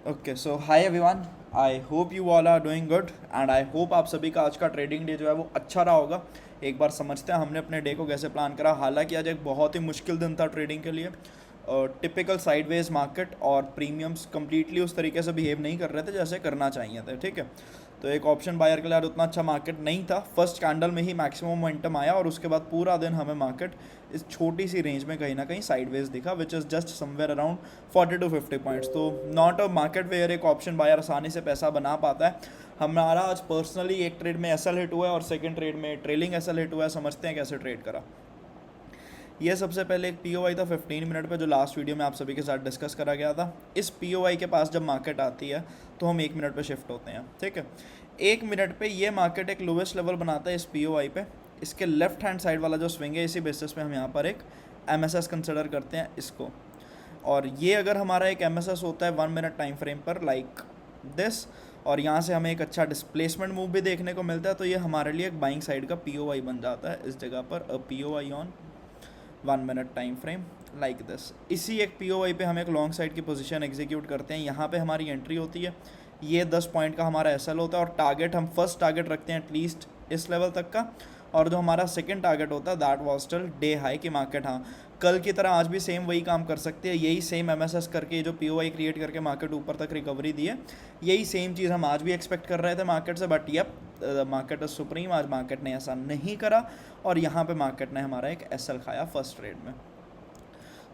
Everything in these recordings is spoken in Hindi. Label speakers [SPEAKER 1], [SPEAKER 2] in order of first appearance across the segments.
[SPEAKER 1] Okay so hi everyone. I hope you all are doing good and I hope आप सभी का आज का ट्रेडिंग डे जो है वो अच्छा रहा होगा। एक बार समझते हैं हमने अपने डे को कैसे प्लान करा। हालांकि आज एक बहुत ही मुश्किल दिन था ट्रेडिंग के लिए। टिपिकल साइडवेज मार्केट और प्रीमियम्स कंप्लीटली उस तरीके से बिहेव नहीं कर रहे थे जैसे करना चाहिए थे। ठीक है, तो एक ऑप्शन बायर के लिए आज उतना अच्छा मार्केट नहीं था। फर्स्ट कैंडल में ही मैक्सिमम मोमेंटम आया और उसके बाद पूरा दिन हमें मार्केट इस छोटी सी रेंज में कहीं ना कहीं साइडवेज दिखा, which is just somewhere around 40 to 50 points. तो नॉट अ मार्केट वेयर एक ऑप्शन बायर आसानी से पैसा बना पाता है। हमारा आज पर्सनली एक ट्रेड में एसएल हिट हुआ है और सेकंड ट्रेड में ट्रेलिंग एसएल हिट हुआ है। समझते हैं कैसे ट्रेड करा। ये सबसे पहले एक पीओवाई था 15 मिनट पे, जो लास्ट वीडियो में आप सभी के साथ डिस्कस करा गया था। इस पीओवाई के पास जब मार्केट आती है तो हम 1 मिनट पे शिफ्ट होते हैं। ठीक है, 1 मिनट पे ये मार्केट एक लोवेस्ट लेवल बनाता है इस पीओवाई पे। इसके लेफ्ट हैंड साइड वाला जो स्विंग है, इसी बेसिस पे हम यहाँ पर एक एमएसएस कंसिडर करते हैं इसको। और ये अगर हमारा एक एमएसएस होता है 1 मिनट टाइम फ्रेम पर लाइक दिस, और यहाँ से हमें एक अच्छा डिस्प्लेसमेंट मूव भी देखने को मिलता है, तो ये हमारे लिए एक बाइंग साइड का पीओवाई बन जाता है इस जगह पर। A POV on 1 minute time frame like this. इसी एक पीओवाई पे हम एक लॉन्ग साइड की पोजीशन एग्जीक्यूट करते हैं। यहाँ पे हमारी एंट्री होती है, ये 10 पॉइंट का हमारा एसएल होता है और टारगेट हम फर्स्ट टारगेट रखते हैं एटलीस्ट इस लेवल तक का। और जो हमारा सेकंड टारगेट होता है that was till day high की मार्केट हाँ कल की तरह आज भी सेम वही काम कर सकती है। यही सेम एमएसएस करके जो पीओवाई क्रिएट करके मार्केट ऊपर तक रिकवरी दी है, यही सेम चीज़ हम आज भी एक्सपेक्ट कर रहे थे मार्केट से। But yup, market is supreme. आज मार्केट ने ऐसा नहीं करा और यहाँ पे मार्केट ने हमारा एक एसएल खाया फर्स्ट ट्रेड में।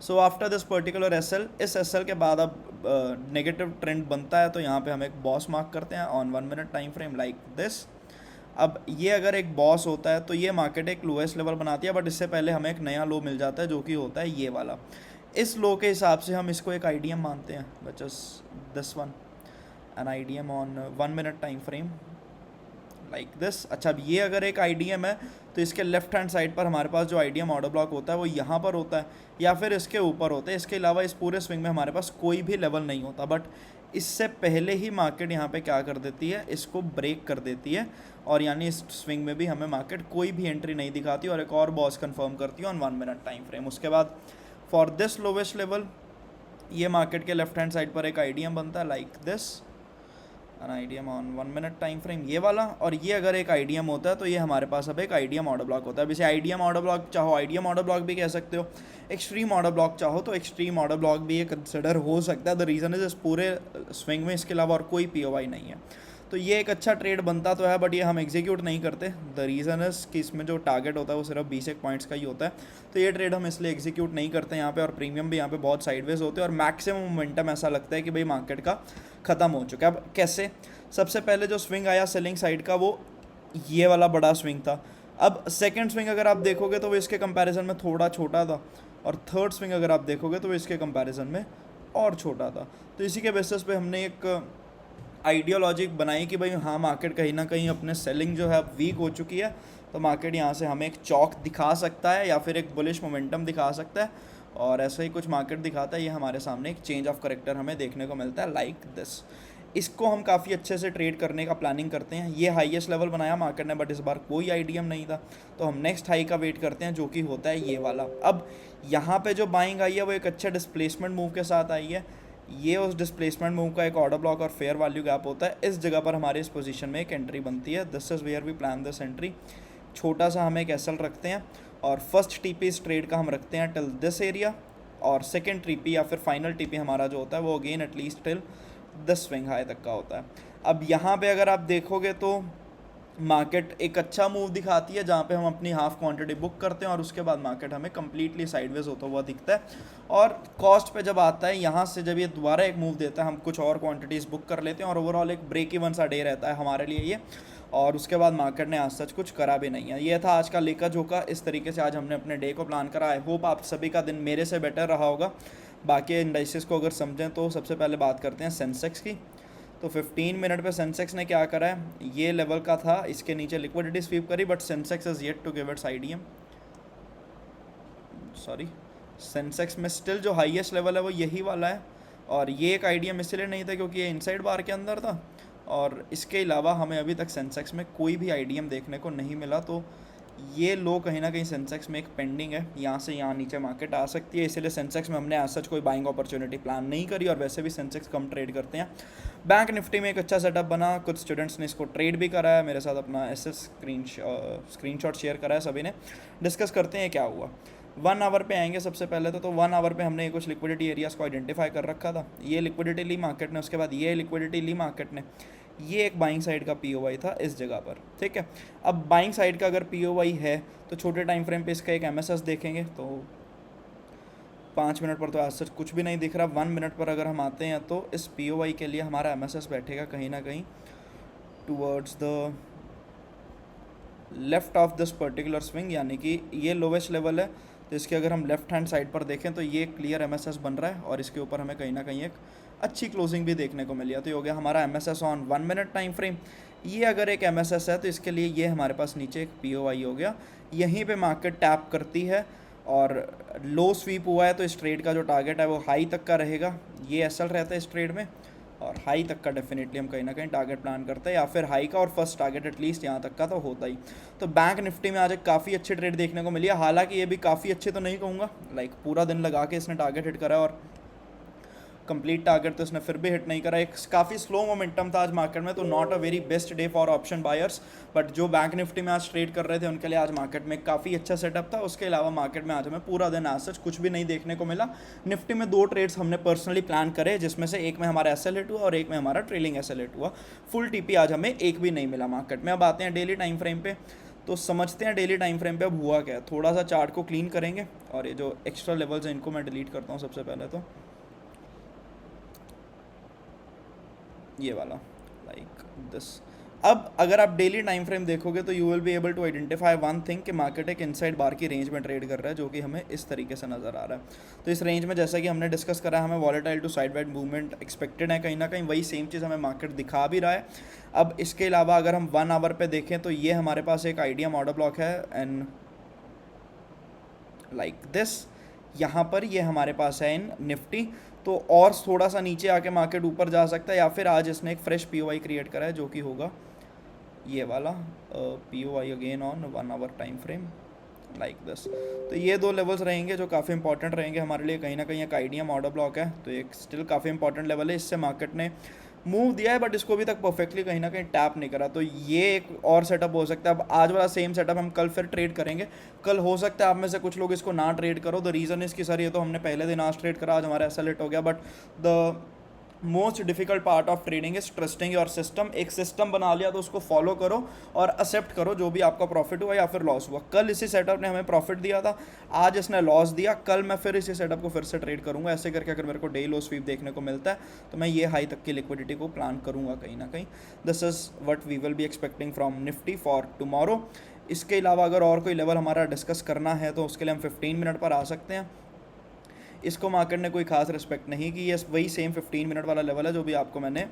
[SPEAKER 1] So after this particular SL, इस एसएल के बाद अब नेगेटिव ट्रेंड बनता है, तो यहाँ पे हम एक बॉस मार्क करते हैं on 1 minute time frame like this. अब ये अगर एक बॉस होता है तो ये मार्केट एक लोएस्ट लेवल बनाती है, बट इससे पहले हमें एक नया लो मिल जाता है जो कि होता है ये वाला। इस लो के हिसाब से हम इसको एक आईडीएम मानते हैं, which is this one, an IDM on 1 minute time frame like this. अच्छा, अब ये अगर एक आईडीएम है तो इसके लेफ्ट हैंड साइड पर हमारे पास जो आईडीएम ऑर्डर ब्लॉक होता है वो यहाँ पर होता है या फिर इसके ऊपर होता है। इसके अलावा इस पूरे स्विंग में हमारे पास कोई भी लेवल नहीं होता। बट इससे पहले ही मार्केट यहाँ पे क्या कर देती है, इसको ब्रेक कर देती है, और यानी इस स्विंग में भी हमें मार्केट कोई भी एंट्री नहीं दिखाती और एक और बॉस कंफर्म करती है ऑन 1 मिनट टाइम फ्रेम। उसके बाद फॉर दिस लोवेस्ट लेवल ये मार्केट के लेफ्ट हैंड साइड पर एक आईडीएम बनता है like this, an IDM on 1 minute time frame ये वाला। और ये अगर एक आईडीएम होता है तो ये हमारे पास अब एक आईडीएम ऑर्डर ब्लॉक होता है। अब इसे आईडीएम ऑर्डर ब्लॉक चाहो आईडीएम ऑर्डर ब्लॉक भी कह सकते हो, एक्सट्रीम ऑर्डर ब्लॉक चाहो तो एक्सट्रीम ऑर्डर ब्लॉक भी ये कंसिडर हो सकता है। द रीज़न इज इस पूरे स्विंग में इसके अलावा और कोई पीओवाई नहीं है। तो ये एक अच्छा ट्रेड बनता तो है, बट ये हम एग्जीक्यूट नहीं करते। द रीज़न इज़ कि इसमें जो टारगेट होता है वो सिर्फ 20 पॉइंट्स का ही होता है, तो ये ट्रेड हम इसलिए एग्जीक्यूट नहीं करते यहाँ पे। और प्रीमियम भी यहाँ पे बहुत साइडवेज होते हैं और मैक्सिमम मोमेंटम ऐसा लगता है कि भाई मार्केट का ख़त्म हो चुका है। अब कैसे? सबसे पहले जो स्विंग आया सेलिंग साइड का वो ये वाला बड़ा स्विंग था। अब सेकेंड स्विंग अगर आप देखोगे तो वो इसके कंपैरिजन में थोड़ा छोटा था, और थर्ड स्विंग अगर आप देखोगे तो वो इसके कंपैरिजन में और छोटा था। तो इसी के बेसिस पे हमने एक आइडियोलॉजिक बनाई कि भाई हाँ मार्केट कहीं ना कहीं अपने सेलिंग जो है अब वीक हो चुकी है, तो मार्केट यहाँ से हमें एक चौक दिखा सकता है या फिर एक बुलिश मोमेंटम दिखा सकता है, और ऐसा ही कुछ मार्केट दिखाता है। ये हमारे सामने एक चेंज ऑफ करेक्टर हमें देखने को मिलता है लाइक दिस। इसको हम काफ़ी अच्छे से ट्रेड करने का प्लानिंग करते हैं। ये हाईएस्ट लेवल बनाया मार्केट ने, बट इस बार कोई आईडीएम नहीं था, तो हम नेक्स्ट हाई का वेट करते हैं जो कि होता है ये वाला। अब यहाँ पे जो बाइंग आई है वो एक अच्छे डिस्प्लेसमेंट मूव के साथ आई है। ये उस डिस्प्लेसमेंट मूव का एक ऑर्डर ब्लॉक और फेयर वैल्यू गैप होता है। इस जगह पर हमारी इस पोजीशन में एक एंट्री बनती है। This is where we plan this entry. छोटा सा हम एक एसएल रखते हैं और फर्स्ट टीपी इस ट्रेड का हम रखते हैं टिल दिस एरिया, और सेकंड टीपी या फिर फाइनल टीपी हमारा जो होता है वो again at least till this swing high तक का होता है। अब यहाँ पे अगर आप देखोगे तो मार्केट एक अच्छा मूव दिखाती है जहाँ पे हम अपनी हाफ क्वांटिटी बुक करते हैं और उसके बाद मार्केट हमें कम्प्लीटली साइडवेज होता हुआ दिखता है। और कॉस्ट पे जब आता है यहाँ से, जब ये दोबारा एक मूव देता है, हम कुछ और क्वांटिटीज़ बुक कर लेते हैं और ओवरऑल एक ब्रेक इवन सा डे रहता है हमारे लिए ये। और उसके बाद मार्केट ने आज सच कुछ करा भी नहीं है। ये था आज का लेखा जोखा। इस तरीके से आज हमने अपने डे को प्लान करा। आई होप आप सभी का दिन मेरे से बेटर रहा होगा। बाकी इंडाइसिस को अगर समझें तो सबसे पहले बात करते हैं सेंसेक्स की। तो 15 मिनट पे सेंसेक्स ने क्या करा है, ये लेवल का था, इसके नीचे लिक्विडिटी स्वीप करी, but Sensex is yet to give its IDM. Sorry, Sensex में स्टिल जो हाईएस्ट लेवल है वो यही वाला है, और ये एक आईडीएम इसलिए नहीं था क्योंकि ये इनसाइड बार के अंदर था, और इसके अलावा हमें अभी तक सेंसेक्स में कोई भी आईडीएम देखने को नहीं मिला। तो ये लो कहीं ना कहीं सेंसेक्स में एक पेंडिंग है, यहाँ से यहाँ नीचे मार्केट आ सकती है, इसीलिए सेंसेक्स में हमने एज सच कोई बाइंग अपॉर्चुनिटी प्लान नहीं करी, और वैसे भी सेंसेक्स कम ट्रेड करते हैं। बैंक निफ्टी में एक अच्छा सेटअप बना, कुछ स्टूडेंट्स ने इसको ट्रेड भी करा है मेरे साथ, अपना एसएस स्क्रीनशॉट शेयर करा है सभी ने। डिस्कस करते हैं क्या हुआ। 1 आवर पे आएंगे सबसे पहले तो 1 आवर पे हमने कुछ लिक्विडिटी एरियाज़ को आइडेंटिफाई कर रखा था। ये लिक्विडिटी ली मार्केट ने, उसके बाद ये लिक्विडिटी ली मार्केट ने, ये एक बाइंग साइड का पीओवाई था इस जगह पर, ठीक है। अब बाइंग साइड का अगर पीओवाई है तो छोटे टाइम फ्रेम पे इसका एक एमएसएस देखेंगे, तो 5 मिनट पर तो आज सच कुछ भी नहीं दिख रहा। 1 मिनट पर अगर हम आते हैं तो इस पीओवाई के लिए हमारा एमएसएस बैठेगा कहीं ना कहीं towards the left of this particular swing, यानी कि ये लोवेस्ट लेवल है, तो इसके अगर हम लेफ्ट हैंड साइड पर देखें तो ये क्लियर एमएसएस बन रहा है, और इसके ऊपर हमें कहीं ना कहीं एक अच्छी क्लोजिंग भी देखने को मिली है। तो ये हो गया हमारा MSS on 1 minute time frame. ये अगर एक एमएसएस है तो इसके लिए ये हमारे पास नीचे एक पीओआई हो गया, यहीं पे मार्केट टैप करती है और लो स्वीप हुआ है, तो इस ट्रेड का जो टारगेट है वो हाई तक का रहेगा। ये एसएल रहता है इस ट्रेड में, और हाई तक का डेफिनेटली हम कहीं ना कहीं टारगेट प्लान करते हैं, या फिर हाई का और फर्स्ट टारगेट एटलीस्ट यहाँ तक का तो होता ही। तो बैंक निफ्टी में आज एक काफ़ी अच्छी ट्रेड देखने को मिली है, हालांकि ये भी काफ़ी अच्छे तो नहीं कहूँगा, लाइक पूरा दिन लगा के इसने टारगेट हिट करा और कंप्लीट टारगेट तो इसने फिर भी हिट नहीं करा। एक काफ़ी स्लो मोमेंटम था आज मार्केट में, तो not a very best day for option buyers, but जो बैंक निफ्टी में आज ट्रेड कर रहे थे उनके लिए आज मार्केट में काफ़ी अच्छा सेटअप था। उसके अलावा मार्केट में आज हमें पूरा दिन आज सच कुछ भी नहीं देखने को मिला। निफ्टी में 2 ट्रेड्स हमने पर्सनली प्लान करे, जिसमें से एक में हमारा एसएल हिट हुआ और एक में हमारा ट्रेलिंग एसएल हिट हुआ। फुल टीपी आज हमें एक भी नहीं मिला मार्केट में। अब आते हैं डेली टाइम फ्रेम पे, तो समझते हैं डेली टाइम फ्रेम पे अब हुआ क्या है। थोड़ा सा चार्ट को क्लीन करेंगे, और ये जो एक्स्ट्रा लेवल्स हैं इनको मैं डिलीट करता हूँ सबसे पहले, तो ये वाला लाइक दिस। अब अगर आप डेली टाइम फ्रेम देखोगे तो you will be able to identify one thing कि मार्केट एक इनसाइड बार की रेंज में ट्रेड कर रहा है, जो कि हमें इस तरीके से नज़र आ रहा है। तो इस रेंज में जैसा कि हमने डिस्कस करा है, हमें वॉलेटाइल टू साइडवाइड मूवमेंट एक्सपेक्टेड है कहीं ना कहीं, वही सेम चीज़ हमें मार्केट दिखा भी रहा है। अब इसके अलावा अगर हम 1 आवर पे देखें तो ये हमारे पास एक आइडिया मॉडल ब्लॉक है, एंड लाइक दिस यहाँ पर ये हमारे पास है इन निफ्टी। तो और थोड़ा सा नीचे आके मार्केट ऊपर जा सकता है, या फिर आज इसने एक फ्रेश पीओआई क्रिएट करा है, जो कि होगा ये वाला POI again on 1 hour time frame like this. तो ये 2 लेवल्स रहेंगे जो काफ़ी इंपॉर्टेंट रहेंगे हमारे लिए। कहीं ना कहीं एक आइडिया मॉडल ब्लॉक है, तो एक स्टिल काफ़ी इंपॉर्टेंट लेवल है। इससे मार्केट ने मूव दिया है, बट इसको अभी तक परफेक्टली कहीं ना कहीं टैप नहीं करा, तो ये एक और सेटअप हो सकता है। अब आज वाला सेम सेटअप हम कल फिर ट्रेड करेंगे। कल हो सकता है आप में से कुछ लोग इसको ना ट्रेड करो, द रीज़न इसकी सर ये तो हमने पहले दिन आज ट्रेड करा, आज हमारा ऐसा लेट हो गया, but the most difficult part of trading is trusting your system. एक सिस्टम बना लिया तो उसको फॉलो करो और एक्सेप्ट करो जो भी आपका प्रॉफिट हुआ या फिर लॉस हुआ। कल इसी सेटअप ने हमें प्रॉफिट दिया था, आज इसने लॉस दिया, कल मैं फिर इसी सेटअप को फिर से ट्रेड करूंगा। ऐसे करके अगर मेरे को डे लो स्वीप देखने को मिलता है तो मैं ये हाई तक की लिक्विडिटी को प्लान करूंगा कहीं ना कहीं। This is what we will be expecting from Nifty for tomorrow. इसके अलावा अगर और कोई लेवल हमारा डिस्कस करना है तो उसके लिए हम 15 मिनट पर आ सकते हैं। इसको मार्केट ने कोई खास रिस्पेक्ट नहीं की, ये वही सेम 15 मिनट वाला लेवल है जो भी आपको मैंने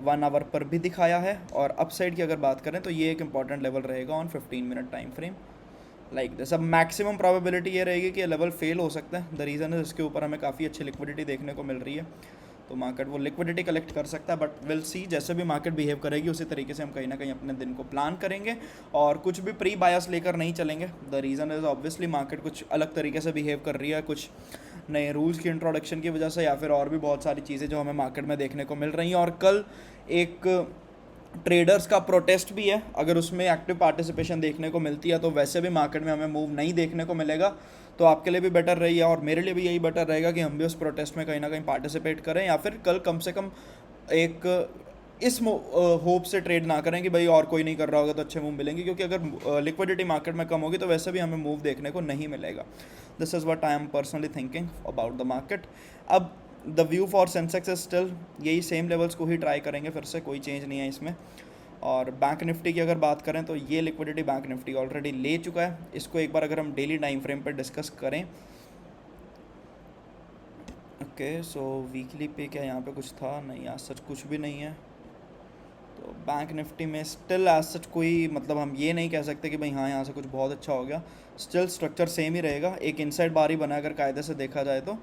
[SPEAKER 1] 1 आवर पर भी दिखाया है। और अपसाइड की अगर बात करें तो ये एक इंपॉर्टेंट लेवल रहेगा on 15 minute time frame like this. अब मैक्सिमम प्रोबेबिलिटी ये रहेगी कि ये लेवल फेल हो सकता है, द रीज़न है इसके ऊपर हमें काफ़ी अच्छी लिक्विडिटी देखने को मिल रही है, तो मार्केट वो लिक्विडिटी कलेक्ट कर सकता है। बट विल सी, जैसे भी मार्केट बिहेव करेगी उसी तरीके से हम कहीं ना कहीं अपने दिन को प्लान करेंगे, और कुछ भी प्री बायस लेकर नहीं चलेंगे। The reason is obviously market कुछ अलग तरीके से बिहेव कर रही है, कुछ नए रूल्स की इंट्रोडक्शन की वजह से, या फिर और भी बहुत सारी चीज़ें जो हमें मार्केट में देखने को मिल रही हैं। और कल एक ट्रेडर्स का प्रोटेस्ट भी है, अगर उसमें एक्टिव पार्टिसिपेशन देखने को मिलती है तो वैसे भी मार्केट में हमें मूव नहीं देखने को मिलेगा। तो आपके लिए भी बेटर रही है और मेरे लिए भी यही बेटर रहेगा कि हम भी उस प्रोटेस्ट में कहीं ना कहीं पार्टिसिपेट करें, या फिर कल कम से कम एक इस होप से ट्रेड ना करें कि भाई और कोई नहीं कर रहा होगा तो अच्छे मूव मिलेंगे, क्योंकि अगर लिक्विडिटी मार्केट में कम होगी तो वैसे भी हमें मूव देखने को नहीं मिलेगा। This is what I am personally thinking about the market. अब the view for Sensex is still यही सेम लेवल्स को ही ट्राई करेंगे, फिर से कोई चेंज नहीं है इसमें। और बैंक निफ्टी की अगर बात करें तो ये लिक्विडिटी बैंक निफ्टी ऑलरेडी ले चुका है। इसको एक बार अगर हम डेली टाइम फ्रेम पर डिस्कस करें, ओके सो वीकली पे क्या यहाँ पे कुछ था नहीं, आज सच कुछ भी नहीं है। तो बैंक निफ्टी में स्टिल एज सच कोई मतलब हम ये नहीं कह सकते कि भाई हाँ यहाँ से कुछ बहुत अच्छा हो गया, स्टिल स्ट्रक्चर सेम ही रहेगा। एक इनसाइड बार ही बना अगर कायदे से देखा जाए तो,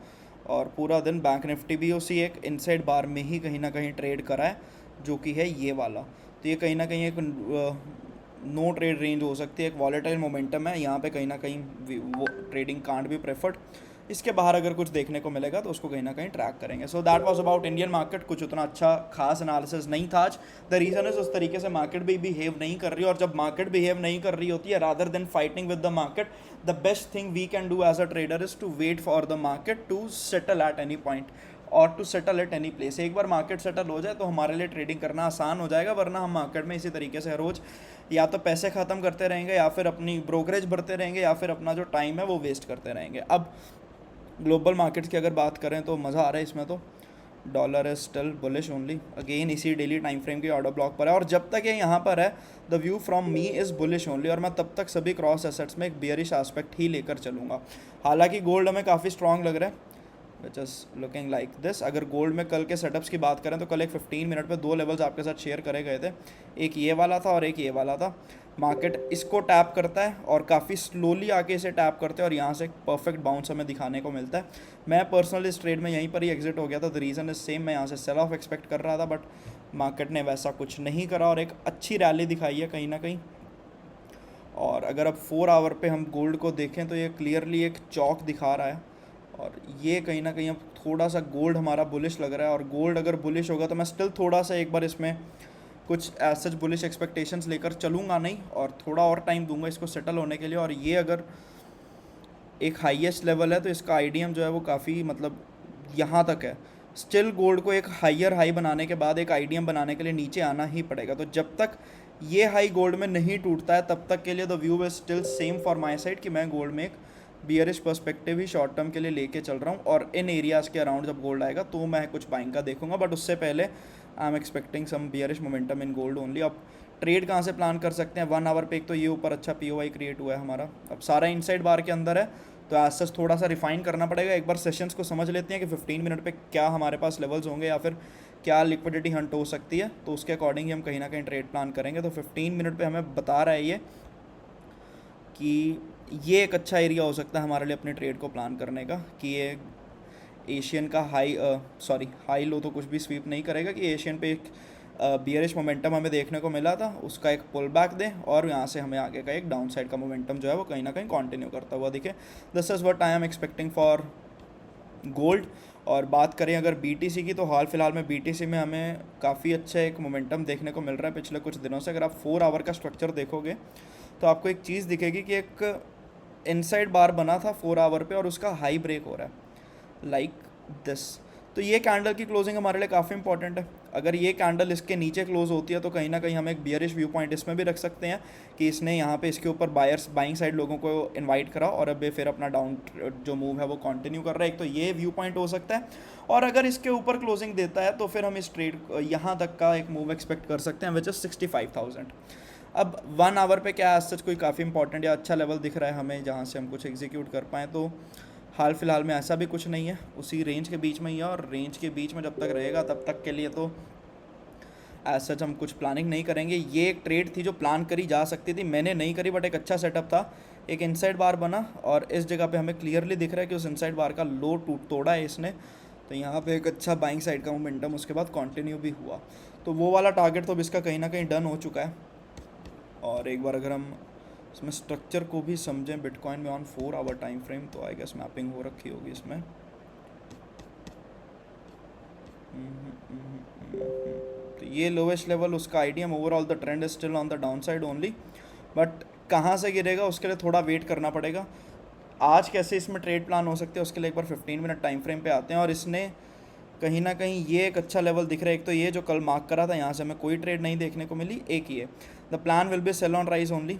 [SPEAKER 1] और पूरा दिन बैंक निफ्टी भी उसी एक इनसाइड बार में ही कहीं ना कहीं ट्रेड करा है, जो कि है ये वाला। तो ये कहीं ना कहीं एक नो ट्रेड रेंज हो सकती है, एक वॉलेटाइल मोमेंटम है यहाँ पे, कहीं ना कहीं वो ट्रेडिंग कांट बी प्रेफर्ड। इसके बाहर अगर कुछ देखने को मिलेगा तो उसको कहीं ना कहीं ट्रैक करेंगे। So that was about Indian market. कुछ उतना अच्छा खास एनालिसिस नहीं था आज। द रीज़न इज उस तरीके से मार्केट भी बिहेव नहीं कर रही, और जब मार्केट बिहेव नहीं कर रही होती है, rather than fighting with the market, the best thing we can do as a trader is to wait for the market to settle at any point और to settle at any place. एक बार मार्केट सेटल हो जाए तो हमारे लिए ट्रेडिंग करना आसान हो जाएगा, वरना हम मार्केट में इसी तरीके से रोज़ या तो पैसे ख़त्म करते रहेंगे, या फिर अपनी ब्रोकरेज भरते रहेंगे, या फिर अपना जो टाइम है वो वेस्ट करते रहेंगे। अब ग्लोबल मार्केट्स की अगर बात करें तो मज़ा आ रहा है इसमें। तो dollar is still bullish only, again इसी डेली टाइम फ्रेम के ऑर्डर ब्लॉक पर है, और जब तक ये यहाँ पर है the view from me is bullish only, और मैं तब तक सभी क्रॉस एसेट्स में एक बियरिश एस्पेक्ट ही लेकर चलूँगा। हालांकि गोल्ड हमें काफ़ी स्ट्रॉन्ग लग रहा है, which is looking like this. अगर गोल्ड में कल के सेटअप्स की बात करें तो कल एक 15 मिनट पे 2 लेवल्स आपके साथ शेयर करे गए थे, एक ये वाला था और एक ये वाला था। मार्केट इसको टैप करता है और काफ़ी स्लोली आके इसे टैप करते हैं, और यहाँ से एक परफेक्ट बाउंस हमें दिखाने को मिलता है। मैं पर्सनली इस ट्रेड में यहीं पर ही एग्जिट हो गया था। द रीज़न इज सेम, मैं यहाँ से सेल ऑफ एक्सपेक्ट कर रहा था, बट मार्केट ने वैसा कुछ नहीं करा और एक अच्छी रैली दिखाई है कहीं ना कहीं। और अगर अब 4 आवर पे हम गोल्ड को देखें तो ये क्लियरली एक चौक दिखा रहा है, और ये कहीं ना कहीं अब थोड़ा सा गोल्ड हमारा बुलिश लग रहा है। और गोल्ड अगर बुलिश होगा तो मैं स्टिल थोड़ा सा एक बार इसमें कुछ एज सच बुलिश एक्सपेक्टेशंस लेकर चलूँगा नहीं, और थोड़ा और टाइम दूंगा इसको सेटल होने के लिए। और ये अगर एक हाईएस्ट लेवल है तो इसका आईडीएम जो है वो काफ़ी मतलब यहाँ तक है। स्टिल गोल्ड को एक हायर हाई बनाने के बाद एक आईडीएम बनाने के लिए नीचे आना ही पड़ेगा। तो जब तक ये हाई गोल्ड में नहीं टूटता है तब तक के लिए the view is still same for my side, कि मैं गोल्ड में एक बियरिश पर्सपेक्टिव ही शॉर्ट टर्म के लिए लेके चल रहा हूँ। और इन एरियाज़ के अराउंड जब गोल्ड आएगा तो मैं कुछ बाइंग का देखूंगा, बट उससे पहले I am expecting some bearish momentum in gold only. अब ट्रेड कहाँ से प्लान कर सकते हैं 1 आवर पे? एक तो ये ऊपर अच्छा पीओआई क्रिएट हुआ है हमारा, अब सारा इनसाइड बार के अंदर है, तो एज सच थोड़ा सा रिफाइन करना पड़ेगा। एक बार सेशंस को समझ लेते हैं कि 15 मिनट पे क्या हमारे पास लेवल्स होंगे या फिर क्या लिक्विडिटी हंट हो सकती है, तो उसके अकॉर्डिंग ही हम कहीं ना कहीं ट्रेड प्लान करेंगे। तो 15 मिनट पे हमें बता रहा है ये कि ये एक अच्छा एरिया हो सकता है हमारे लिए अपने ट्रेड को प्लान करने का, कि ये एशियन का हाई लो तो कुछ भी स्वीप नहीं करेगा, कि एशियन पे एक बियरिश मोमेंटम हमें देखने को मिला था, उसका एक पुल बैक दे और यहाँ से हमें आगे का एक डाउन साइड का मोमेंटम जो है वो कहीं ना कहीं कंटिन्यू करता हुआ दिखे। This is what I am expecting for gold. और बात करें अगर बीटीसी की, तो हाल फिलहाल में बीटीसी में हमें काफ़ी अच्छा एक मोमेंटम देखने को मिल रहा है पिछले कुछ दिनों से। अगर आप 4 आवर का स्ट्रक्चर देखोगे तो आपको एक चीज़ दिखेगी कि एक इनसाइड बार बना था 4 आवर पे और उसका हाई ब्रेक हो रहा है लाइक दिस। तो ये कैंडल की क्लोजिंग हमारे लिए काफ़ी इंपॉर्टेंट है। अगर ये कैंडल इसके नीचे क्लोज होती है तो कहीं ना कहीं हम एक बियरिश व्यू पॉइंट इसमें भी रख सकते हैं कि इसने यहाँ पे इसके ऊपर बायर्स बाइंग साइड लोगों को इनवाइट करा और अब ये फिर अपना डाउन जो मूव है वो कंटिन्यू कर रहा है। एक तो ये व्यू पॉइंट हो सकता है, और अगर इसके ऊपर क्लोजिंग देता है तो फिर हम इस ट्रेड यहाँ तक का एक मूव एक्सपेक्ट कर सकते हैं विच इज़ 65,000। अब 1 आवर पे क्या सच कोई काफ़ी इंपॉर्टेंट या अच्छा लेवल दिख रहा है हमें जहाँ से हम कुछ एग्जीक्यूट कर पाएँ? तो हाल फिलहाल में ऐसा भी कुछ नहीं है, उसी रेंज के बीच में ही है, और रेंज के बीच में जब तक रहेगा तब तक के लिए तो एज सच हम कुछ प्लानिंग नहीं करेंगे। ये एक ट्रेड थी जो प्लान करी जा सकती थी, मैंने नहीं करी, बट एक अच्छा सेटअप था। एक इनसाइड बार बना और इस जगह पे हमें क्लियरली दिख रहा है कि उस इनसाइड बार का लो तोड़ा है इसने, तो यहाँ पे एक अच्छा बाइंग साइड का मोमेंटम उसके बाद कंटिन्यू भी हुआ। तो वो वाला टारगेट तो इसका कहीं ना कहीं डन हो चुका है। और एक बार अगर हम इसमें स्ट्रक्चर को भी समझें बिटकॉइन में ऑन 4 आवर टाइम फ्रेम, तो आई गेस मैपिंग हो रखी होगी इसमें। तो ये लोवेस्ट लेवल उसका IDM, overall the trend is still on the down side only, but कहाँ से गिरेगा उसके लिए थोड़ा वेट करना पड़ेगा। आज कैसे इसमें ट्रेड प्लान हो सकते हैं उसके लिए एक बार 15 मिनट टाइम फ्रेम पे आते हैं। और इसने कहीं ना कहीं ये एक अच्छा लेवल दिख रहा है। एक तो ये जो कल मार्क करा था यहाँ से हमें कोई ट्रेड नहीं देखने को मिली, एक ही है the plan will be sell on rise only.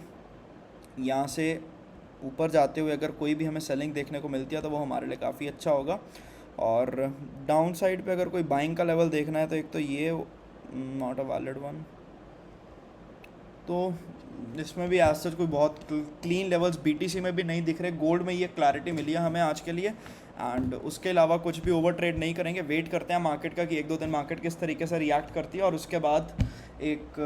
[SPEAKER 1] यहाँ से ऊपर जाते हुए अगर कोई भी हमें सेलिंग देखने को मिलती है तो वो हमारे लिए काफ़ी अच्छा होगा। और डाउन साइड पे अगर कोई बाइंग का लेवल देखना है तो एक तो ये नॉट अ वैलिड वन, तो इसमें भी आज सच कोई बहुत क्लीन लेवल्स बीटीसी में भी नहीं दिख रहे। गोल्ड में ये क्लैरिटी मिली है हमें आज के लिए, एंड उसके अलावा कुछ भी ओवर ट्रेड नहीं करेंगे। वेट करते हैं मार्केट का कि 1-2 दिन मार्केट किस तरीके से रिएक्ट करती है, और उसके बाद एक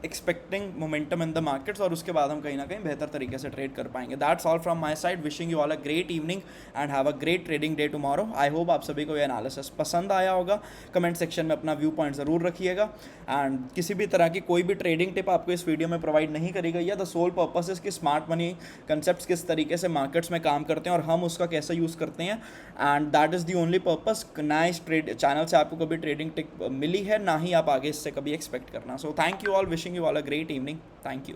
[SPEAKER 1] expecting momentum in the markets, और उसके बाद हम कहीं ना कहीं बेहतर तरीके से ट्रेड कर पाएंगे. That's all from my side. Wishing you all a great evening and have a great trading day tomorrow. I hope आप सभी को ये एनालिसिस पसंद आया होगा. कमेंट सेक्शन में अपना व्यू पॉइंट ज़रूर रखिएगा. एंड किसी भी तरह की कोई भी ट्रेडिंग टिप आपको इस वीडियो में प्रोवाइड नहीं करी गई है. द सोल पर्पस इज कि स्मार्ट मनी कंसेप्ट किस तरीके से मार्केट्स में काम करते हैं और हम उसका कैसे यूज़ करते हैं, and that is the only purpose. ना इस ट्रेड चैनल से आपको कभी ट्रेडिंग टिप मिली है, ना ही आप आगे इससे कभी एक्सपेक्ट करना. So thank you all. Wishing you all a great evening. Thank you.